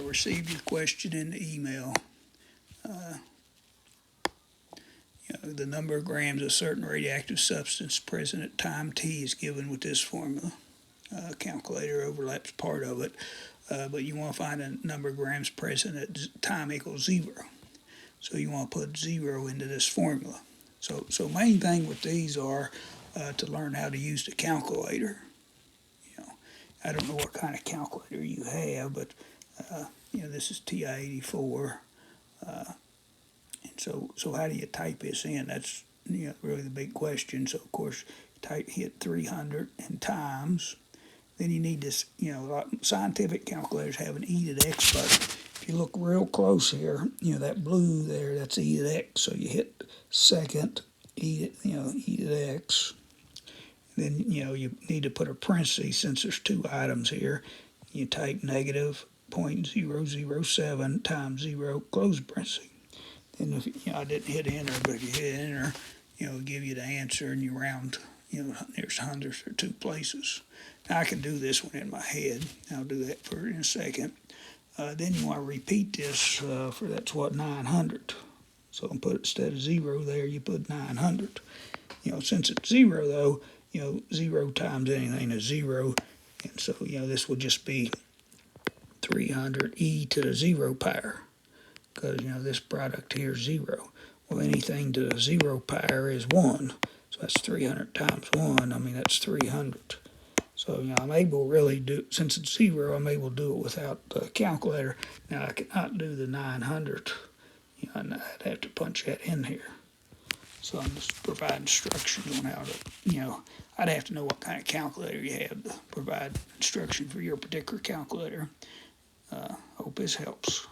received your question in the email. The number of grams of certain radioactive substance present at time t is given with this formula. Calculator overlaps part of it, but you want to find a number of grams present at time equals 0. So you want to put 0 into this formula. So main thing with these are to learn how to use the calculator. I don't know what kind of calculator you have, but this is TI-84. And so how do you type this in? That's really the big question. So of course, hit 300 and times. Then you need this, scientific calculators have an e to the x button. If you look real close here, that blue there, that's e to the x. So you hit second, e to the x. Then, you need to put a parenthesis since there's two items here. You type negative 0.007 times 0, close parenthesis. Then if I didn't hit enter, but if you hit enter, it'll give you the answer and you round, there's hundredths or two places. Now I can do this one in my head. I'll do that in a second. Then you want to repeat this for that's what 900. So I'll put instead of 0 there, you put 900. Since it's 0 though, 0 times anything is 0, and so this would just be 300 e to the 0 power, because this product here is 0. Well, anything to the 0 power is 1, so that's 300 times 1. I mean, that's 300. So I'm able to really do, since it's 0, I'm able to do it without the calculator. Now I cannot do the 900. I'd have to punch that in here. So I'm just providing instructions on how to, I'd have to know what kind of calculator you have to provide instruction for your particular calculator. Hope this helps.